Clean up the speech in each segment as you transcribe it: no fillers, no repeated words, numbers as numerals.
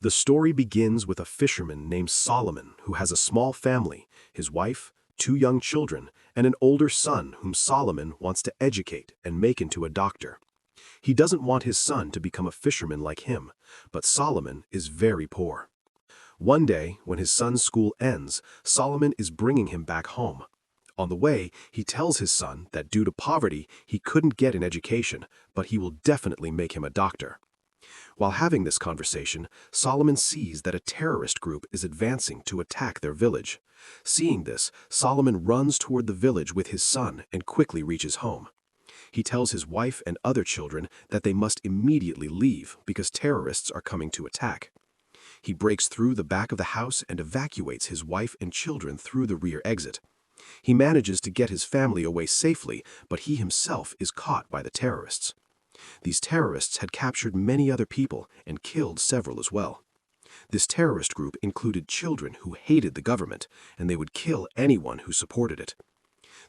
The story begins with a fisherman named Solomon who has a small family, his wife, two young children, and an older son whom Solomon wants to educate and make into a doctor. He doesn't want his son to become a fisherman like him, but Solomon is very poor. One day, when his son's school ends, Solomon is bringing him back home. On the way, he tells his son that due to poverty, he couldn't get an education, but he will definitely make him a doctor. While having this conversation, Solomon sees that a terrorist group is advancing to attack their village. Seeing this, Solomon runs toward the village with his son and quickly reaches home. He tells his wife and other children that they must immediately leave because terrorists are coming to attack. He breaks through the back of the house and evacuates his wife and children through the rear exit. He manages to get his family away safely, but he himself is caught by the terrorists. These terrorists had captured many other people and killed several as well. This terrorist group included children who hated the government, and they would kill anyone who supported it.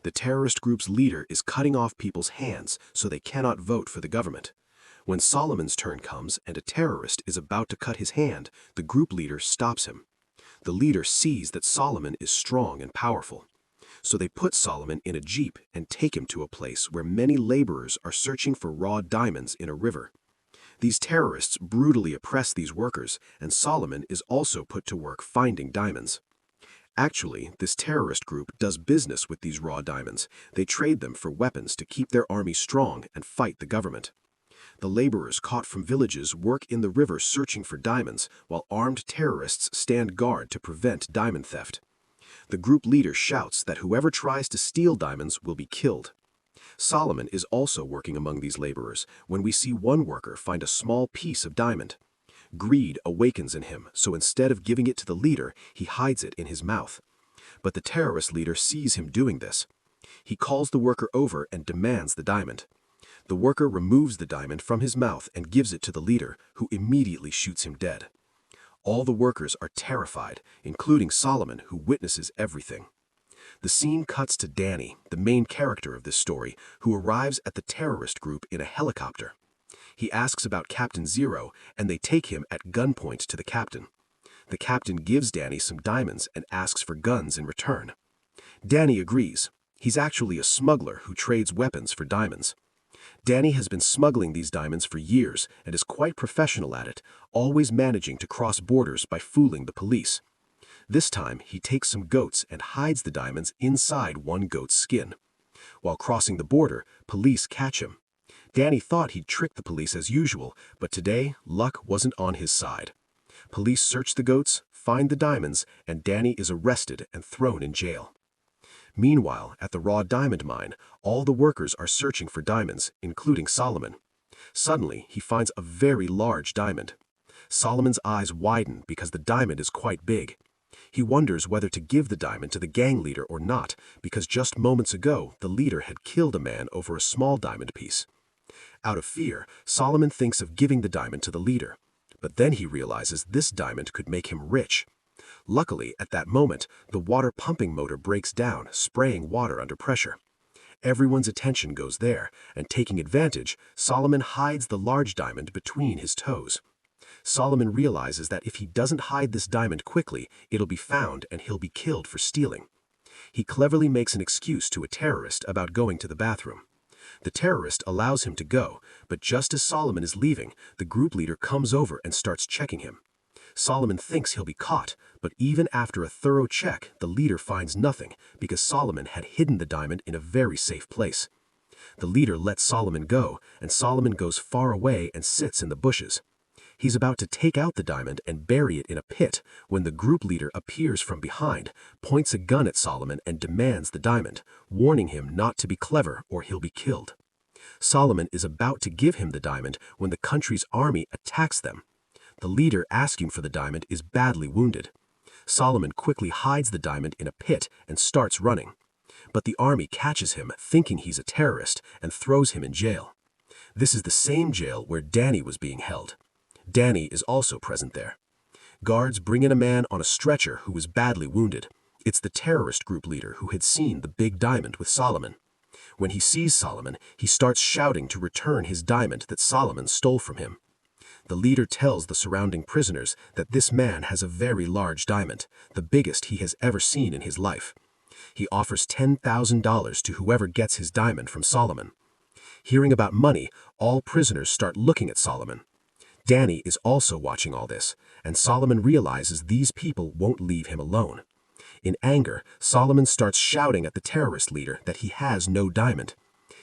The terrorist group's leader is cutting off people's hands so they cannot vote for the government. When Solomon's turn comes and a terrorist is about to cut his hand, the group leader stops him. The leader sees that Solomon is strong and powerful. So they put Solomon in a jeep and take him to a place where many laborers are searching for raw diamonds in a river. These terrorists brutally oppress these workers, and Solomon is also put to work finding diamonds. Actually, this terrorist group does business with these raw diamonds. They trade them for weapons to keep their army strong and fight the government. The laborers caught from villages work in the river searching for diamonds, while armed terrorists stand guard to prevent diamond theft. The group leader shouts that whoever tries to steal diamonds will be killed. Solomon is also working among these laborers when we see one worker find a small piece of diamond. Greed awakens in him, so instead of giving it to the leader, he hides it in his mouth. But the terrorist leader sees him doing this. He calls the worker over and demands the diamond. The worker removes the diamond from his mouth and gives it to the leader, who immediately shoots him dead. All the workers are terrified, including Solomon, who witnesses everything. The scene cuts to Danny, the main character of this story, who arrives at the terrorist group in a helicopter. He asks about Captain Zero, and they take him at gunpoint to the captain. The captain gives Danny some diamonds and asks for guns in return. Danny agrees. He's actually a smuggler who trades weapons for diamonds. Danny has been smuggling these diamonds for years and is quite professional at it, always managing to cross borders by fooling the police. This time, he takes some goats and hides the diamonds inside one goat's skin. While crossing the border, police catch him. Danny thought he'd trick the police as usual, but today, luck wasn't on his side. Police search the goats, find the diamonds, and Danny is arrested and thrown in jail. Meanwhile, at the raw diamond mine, all the workers are searching for diamonds, including Solomon. Suddenly, he finds a very large diamond. Solomon's eyes widen because the diamond is quite big. He wonders whether to give the diamond to the gang leader or not, because just moments ago, the leader had killed a man over a small diamond piece. Out of fear, Solomon thinks of giving the diamond to the leader, but then he realizes this diamond could make him rich. Luckily, at that moment, the water pumping motor breaks down, spraying water under pressure. Everyone's attention goes there, and taking advantage, Solomon hides the large diamond between his toes. Solomon realizes that if he doesn't hide this diamond quickly, it'll be found and he'll be killed for stealing. He cleverly makes an excuse to a terrorist about going to the bathroom. The terrorist allows him to go, but just as Solomon is leaving, the group leader comes over and starts checking him. Solomon thinks he'll be caught, but even after a thorough check, the leader finds nothing because Solomon had hidden the diamond in a very safe place. The leader lets Solomon go, and Solomon goes far away and sits in the bushes. He's about to take out the diamond and bury it in a pit when the group leader appears from behind, points a gun at Solomon and demands the diamond, warning him not to be clever or he'll be killed. Solomon is about to give him the diamond when the country's army attacks them. The leader asking for the diamond is badly wounded. Solomon quickly hides the diamond in a pit and starts running. But the army catches him thinking he's a terrorist and throws him in jail. This is the same jail where Danny was being held. Danny is also present there. Guards bring in a man on a stretcher who was badly wounded. It's the terrorist group leader who had seen the big diamond with Solomon. When he sees Solomon, he starts shouting to return his diamond that Solomon stole from him. The leader tells the surrounding prisoners that this man has a very large diamond, the biggest he has ever seen in his life. He offers $10,000 to whoever gets his diamond from Solomon. Hearing about money, all prisoners start looking at Solomon. Danny is also watching all this, and Solomon realizes these people won't leave him alone. In anger, Solomon starts shouting at the terrorist leader that he has no diamond.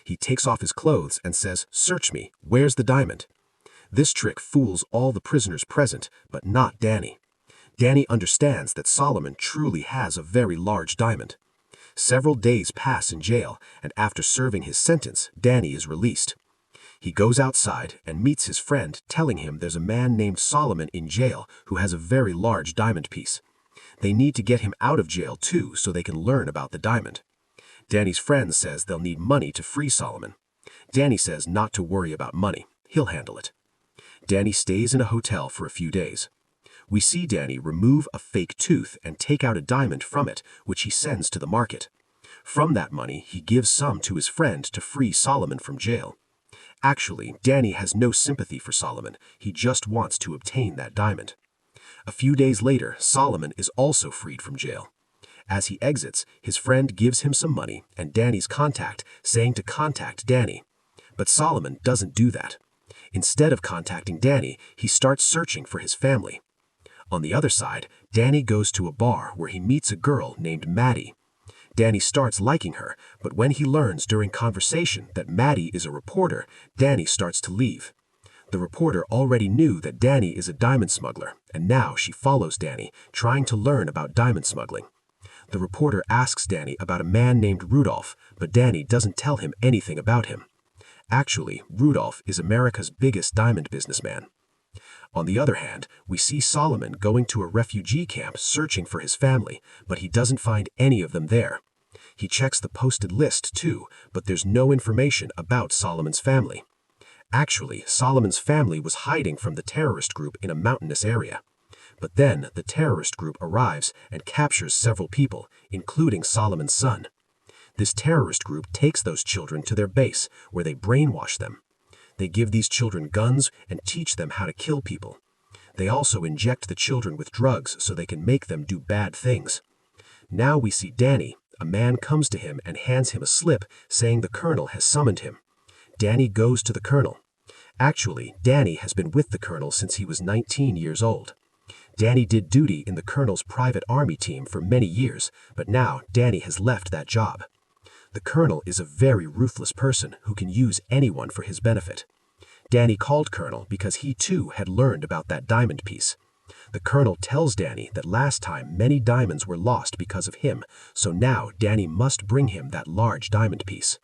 He takes off his clothes and says, "Search me, where's the diamond?" This trick fools all the prisoners present, but not Danny. Danny understands that Solomon truly has a very large diamond. Several days pass in jail, and after serving his sentence, Danny is released. He goes outside and meets his friend, telling him there's a man named Solomon in jail who has a very large diamond piece. They need to get him out of jail too so they can learn about the diamond. Danny's friend says they'll need money to free Solomon. Danny says not to worry about money, he'll handle it. Danny stays in a hotel for a few days. We see Danny remove a fake tooth and take out a diamond from it, which he sends to the market. From that money, he gives some to his friend to free Solomon from jail. Actually, Danny has no sympathy for Solomon, he just wants to obtain that diamond. A few days later, Solomon is also freed from jail. As he exits, his friend gives him some money and Danny's contact, saying to contact Danny. But Solomon doesn't do that. Instead of contacting Danny, he starts searching for his family. On the other side, Danny goes to a bar where he meets a girl named Maddie. Danny starts liking her, but when he learns during conversation that Maddie is a reporter, Danny starts to leave. The reporter already knew that Danny is a diamond smuggler, and now she follows Danny, trying to learn about diamond smuggling. The reporter asks Danny about a man named Rudolph, but Danny doesn't tell him anything about him. Actually, Rudolph is America's biggest diamond businessman. On the other hand, we see Solomon going to a refugee camp searching for his family, but he doesn't find any of them there. He checks the posted list too, but there's no information about Solomon's family. Actually, Solomon's family was hiding from the terrorist group in a mountainous area. But then the terrorist group arrives and captures several people, including Solomon's son. This terrorist group takes those children to their base, where they brainwash them. They give these children guns and teach them how to kill people. They also inject the children with drugs so they can make them do bad things. Now we see Danny. A man comes to him and hands him a slip saying the colonel has summoned him. Danny goes to the colonel. Actually, Danny has been with the colonel since he was 19 years old. Danny did duty in the colonel's private army team for many years, but now Danny has left that job. The colonel is a very ruthless person who can use anyone for his benefit. Danny called Colonel because he too had learned about that diamond piece. The colonel tells Danny that last time many diamonds were lost because of him, so now Danny must bring him that large diamond piece.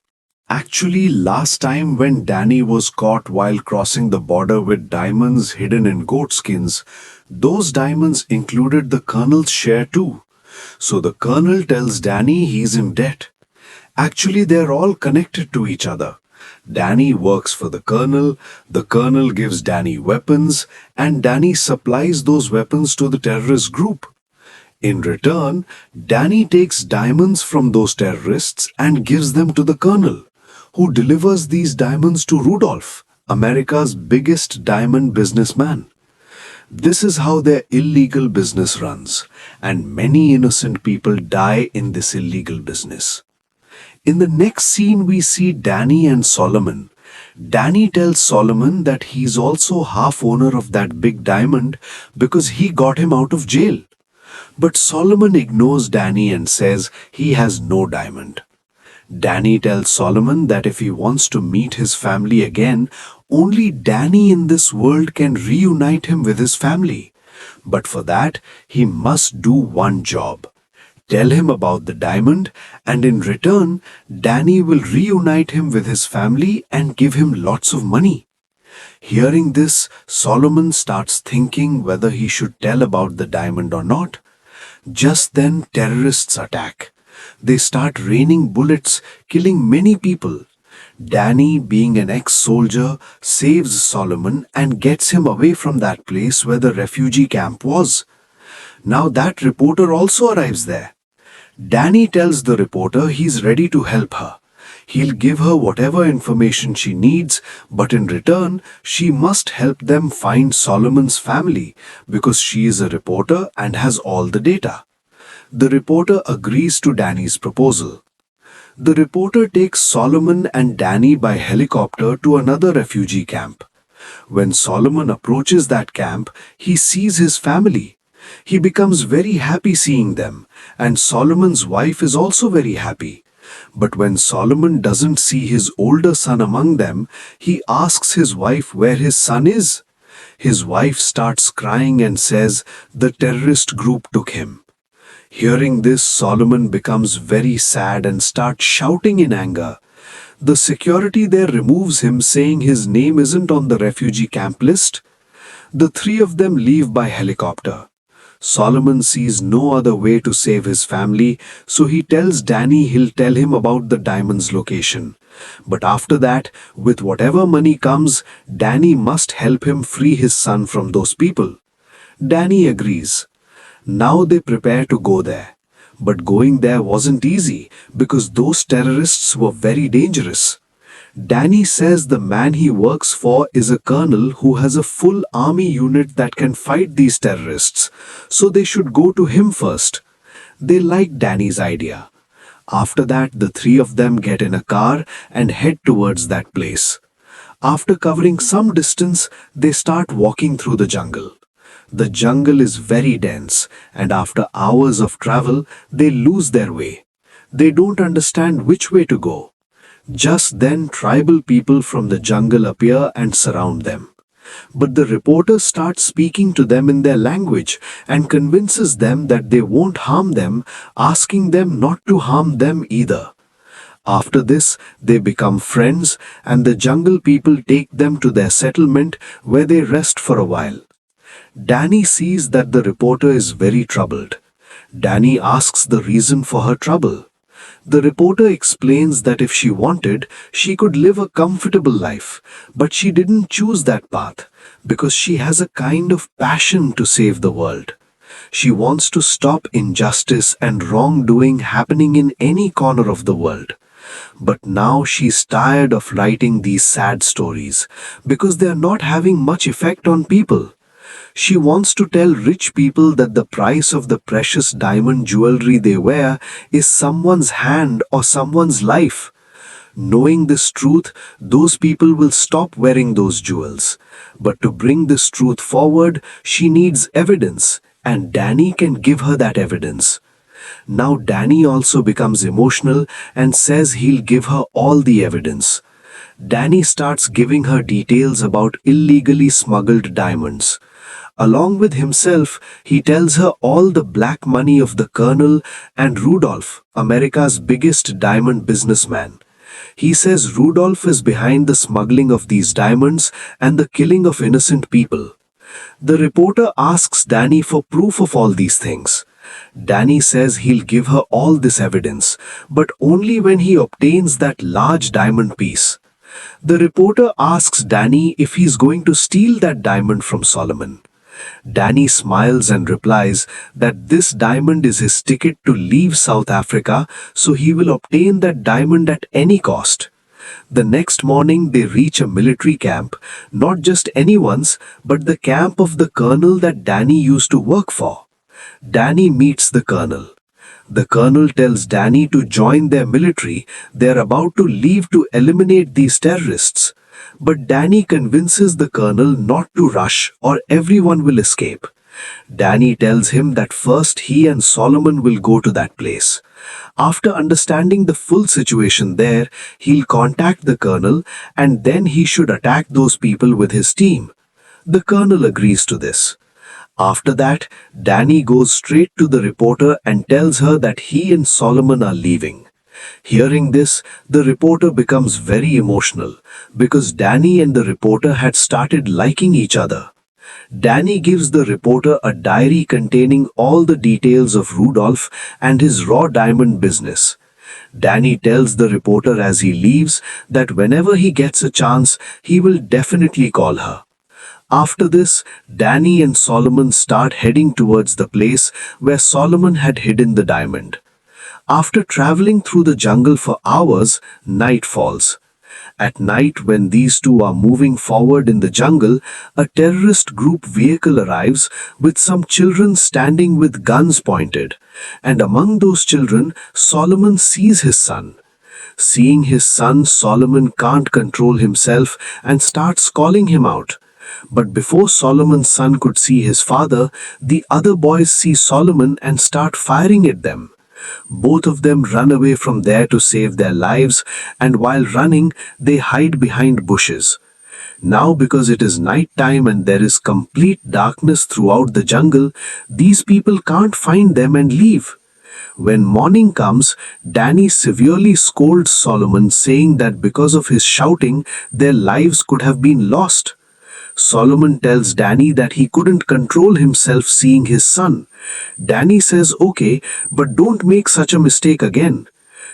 Actually, last time when Danny was caught while crossing the border with diamonds hidden in goatskins, those diamonds included the colonel's share too. So the colonel tells Danny he's in debt. Actually, they're all connected to each other. Danny works for the colonel gives Danny weapons, and Danny supplies those weapons to the terrorist group. In return, Danny takes diamonds from those terrorists and gives them to the colonel, who delivers these diamonds to Rudolph, America's biggest diamond businessman. This is how their illegal business runs, and many innocent people die in this illegal business. In the next scene, we see Danny and Solomon. Danny tells Solomon that he's also half owner of that big diamond because he got him out of jail. But Solomon ignores Danny and says he has no diamond. Danny tells Solomon that if he wants to meet his family again, only Danny in this world can reunite him with his family. But for that, he must do one job. Tell him about the diamond, and in return, Danny will reunite him with his family and give him lots of money. Hearing this, Solomon starts thinking whether he should tell about the diamond or not. Just then, terrorists attack. They start raining bullets, killing many people. Danny, being an ex-soldier, saves Solomon and gets him away from that place where the refugee camp was. Now that reporter also arrives there. Danny tells the reporter he's ready to help her. He'll give her whatever information she needs, but in return, she must help them find Solomon's family because she is a reporter and has all the data. The reporter agrees to Danny's proposal. The reporter takes Solomon and Danny by helicopter to another refugee camp. When Solomon approaches that camp, he sees his family. He becomes very happy seeing them, and Solomon's wife is also very happy. But when Solomon doesn't see his older son among them, he asks his wife where his son is. His wife starts crying and says the terrorist group took him. Hearing this, Solomon becomes very sad and starts shouting in anger. The security there removes him, saying his name isn't on the refugee camp list. The three of them leave by helicopter. Solomon sees no other way to save his family, so he tells Danny he'll tell him about the diamond's location. But after that, with whatever money comes, Danny must help him free his son from those people. Danny agrees. Now they prepare to go there. But going there wasn't easy because those terrorists were very dangerous. Danny says the man he works for is a colonel who has a full army unit that can fight these terrorists, so they should go to him first. They like Danny's idea. After that, the three of them get in a car and head towards that place. After covering some distance, they start walking through the jungle. The jungle is very dense, and after hours of travel, they lose their way. They don't understand which way to go. Just then, tribal people from the jungle appear and surround them. But the reporter starts speaking to them in their language and convinces them that they won't harm them, asking them not to harm them either. After this, they become friends, and the jungle people take them to their settlement where they rest for a while. Danny sees that the reporter is very troubled. Danny asks the reason for her trouble. The reporter explains that if she wanted, she could live a comfortable life, but she didn't choose that path because she has a kind of passion to save the world. She wants to stop injustice and wrongdoing happening in any corner of the world. But now she's tired of writing these sad stories because they are not having much effect on people. She wants to tell rich people that the price of the precious diamond jewelry they wear is someone's hand or someone's life. Knowing this truth, those people will stop wearing those jewels. But to bring this truth forward, she needs evidence, and Danny can give her that evidence. Now Danny also becomes emotional and says he'll give her all the evidence. Danny starts giving her details about illegally smuggled diamonds. Along with himself, he tells her all the black money of the colonel and Rudolph, America's biggest diamond businessman. He says Rudolph is behind the smuggling of these diamonds and the killing of innocent people. The reporter asks Danny for proof of all these things. Danny says he'll give her all this evidence, but only when he obtains that large diamond piece. The reporter asks Danny if he's going to steal that diamond from Solomon. Danny smiles and replies that this diamond is his ticket to leave South Africa, so he will obtain that diamond at any cost. The next morning they reach a military camp, not just anyone's, but the camp of the colonel that Danny used to work for. Danny meets the colonel. The colonel tells Danny to join their military. They're about to leave to eliminate these terrorists. But Danny convinces the colonel not to rush or everyone will escape. Danny tells him that first he and Solomon will go to that place. After understanding the full situation there, he'll contact the colonel and then he should attack those people with his team. The colonel agrees to this. After that, Danny goes straight to the reporter and tells her that he and Solomon are leaving. Hearing this, the reporter becomes very emotional because Danny and the reporter had started liking each other. Danny gives the reporter a diary containing all the details of Rudolph and his raw diamond business. Danny tells the reporter as he leaves that whenever he gets a chance, he will definitely call her. After this, Danny and Solomon start heading towards the place where Solomon had hidden the diamond. After traveling through the jungle for hours, night falls. At night, when these two are moving forward in the jungle, a terrorist group vehicle arrives with some children standing with guns pointed. And among those children, Solomon sees his son. Seeing his son, Solomon can't control himself and starts calling him out. But before Solomon's son could see his father, the other boys see Solomon and start firing at them. Both of them run away from there to save their lives, and while running, they hide behind bushes. Now, because it is night time and there is complete darkness throughout the jungle, these people can't find them and leave. When morning comes, Danny severely scolds Solomon, saying that because of his shouting, their lives could have been lost. Solomon tells Danny that he couldn't control himself seeing his son. Danny says, "Okay, but don't make such a mistake again."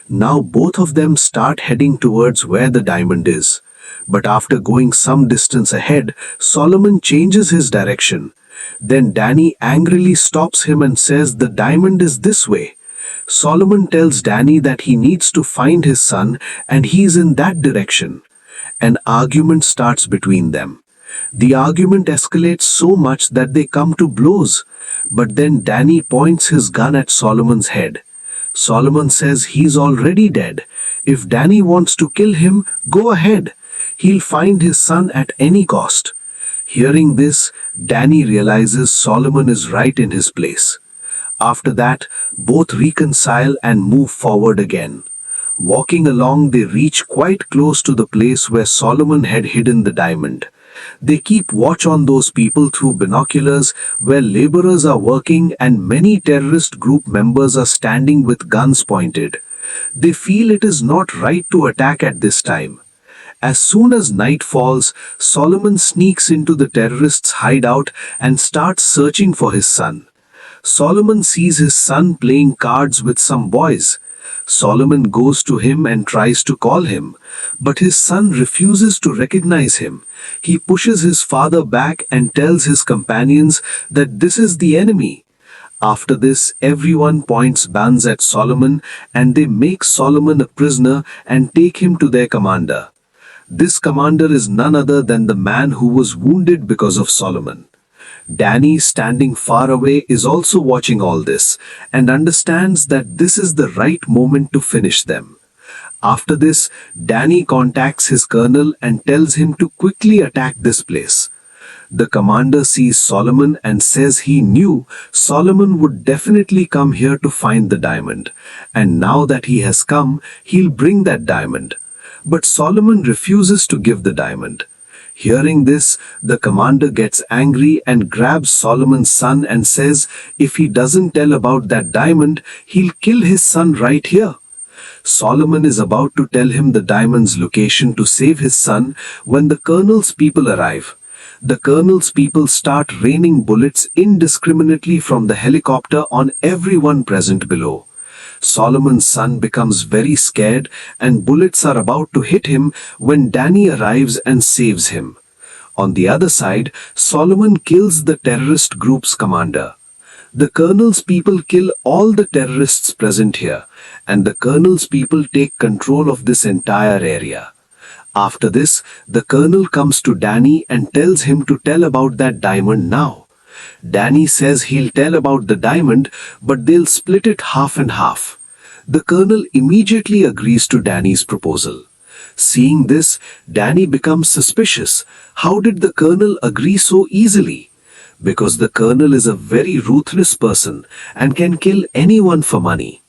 Now both of them start heading towards where the diamond is. But after going some distance ahead, Solomon changes his direction. Then Danny angrily stops him and says the diamond is this way. Solomon tells Danny that he needs to find his son and he's in that direction. An argument starts between them. The argument escalates so much that they come to blows. But then Danny points his gun at Solomon's head. Solomon says he's already dead. If Danny wants to kill him, go ahead. He'll find his son at any cost. Hearing this, Danny realizes Solomon is right in his place. After that, both reconcile and move forward again. Walking along, they reach quite close to the place where Solomon had hidden the diamond. They keep watch on those people through binoculars where laborers are working and many terrorist group members are standing with guns pointed. They feel it is not right to attack at this time. As soon as night falls, Solomon sneaks into the terrorists' hideout and starts searching for his son. Solomon sees his son playing cards with some boys. Solomon goes to him and tries to call him, but his son refuses to recognize him. He pushes his father back and tells his companions that this is the enemy. After this, everyone points guns at Solomon and they make Solomon a prisoner and take him to their commander. This commander is none other than the man who was wounded because of Solomon. Danny, standing far away, is also watching all this and understands that this is the right moment to finish them. After this, Danny contacts his colonel and tells him to quickly attack this place. The commander sees Solomon and says he knew Solomon would definitely come here to find the diamond, and now that he has come, he'll bring that diamond. But Solomon refuses to give the diamond. Hearing this, the commander gets angry and grabs Solomon's son and says if he doesn't tell about that diamond, he'll kill his son right here. Solomon is about to tell him the diamond's location to save his son when the colonel's people arrive. The colonel's people start raining bullets indiscriminately from the helicopter on everyone present below. Solomon's son becomes very scared and bullets are about to hit him when Danny arrives and saves him. On the other side, Solomon kills the terrorist group's commander. The colonel's people kill all the terrorists present here, and the colonel's people take control of this entire area. After this, the colonel comes to Danny and tells him to tell about that diamond now. Danny says he'll tell about the diamond, but they'll split it half and half. The colonel immediately agrees to Danny's proposal. Seeing this, Danny becomes suspicious. How did the colonel agree so easily? Because the colonel is a very ruthless person and can kill anyone for money.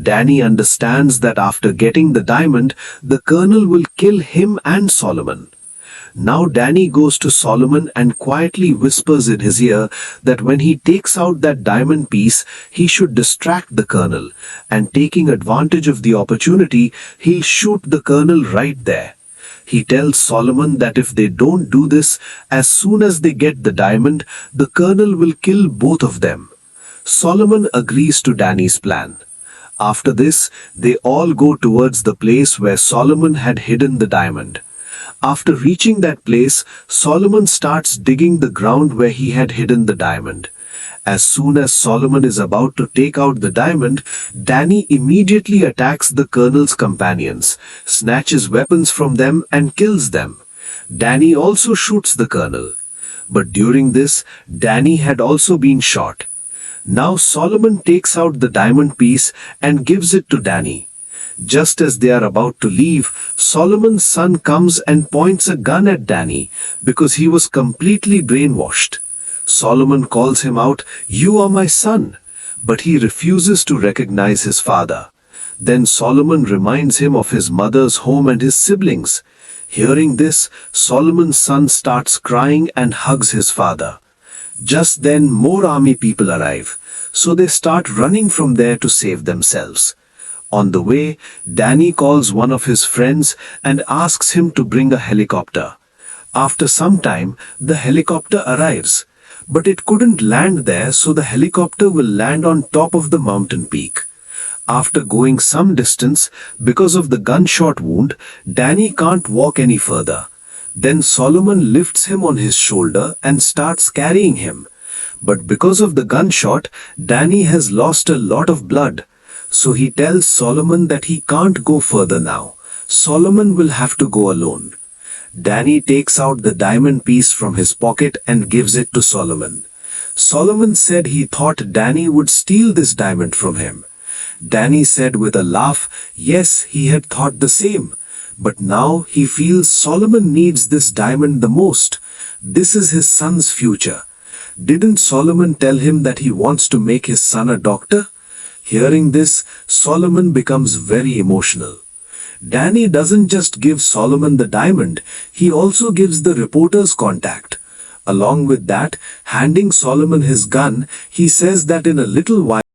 Danny understands that after getting the diamond, the colonel will kill him and Solomon. Now Danny goes to Solomon and quietly whispers in his ear that when he takes out that diamond piece, he should distract the colonel, and taking advantage of the opportunity, he'll shoot the colonel right there. He tells Solomon that if they don't do this, as soon as they get the diamond, the colonel will kill both of them. Solomon agrees to Danny's plan. After this, they all go towards the place where Solomon had hidden the diamond. After reaching that place, Solomon starts digging the ground where he had hidden the diamond. As soon as Solomon is about to take out the diamond, Danny immediately attacks the colonel's companions, snatches weapons from them and kills them. Danny also shoots the colonel. But during this, Danny had also been shot. Now Solomon takes out the diamond piece and gives it to Danny. Just as they are about to leave, Solomon's son comes and points a gun at Danny because he was completely brainwashed. Solomon calls him out, "You are my son," but he refuses to recognize his father. Then Solomon reminds him of his mother's home and his siblings. Hearing this, Solomon's son starts crying and hugs his father. Just then more army people arrive, so they start running from there to save themselves. On the way, Danny calls one of his friends and asks him to bring a helicopter. After some time, the helicopter arrives, but it couldn't land there, so the helicopter will land on top of the mountain peak. After going some distance, because of the gunshot wound, Danny can't walk any further. Then Solomon lifts him on his shoulder and starts carrying him. But because of the gunshot, Danny has lost a lot of blood. So he tells Solomon that he can't go further now. Solomon will have to go alone. Danny takes out the diamond piece from his pocket and gives it to Solomon. Solomon said he thought Danny would steal this diamond from him. Danny said with a laugh, yes, he had thought the same. But now he feels Solomon needs this diamond the most. This is his son's future. Didn't Solomon tell him that he wants to make his son a doctor? Hearing this, Solomon becomes very emotional. Danny doesn't just give Solomon the diamond, he also gives the reporter's contact. Along with that, handing Solomon his gun, he says that in a little while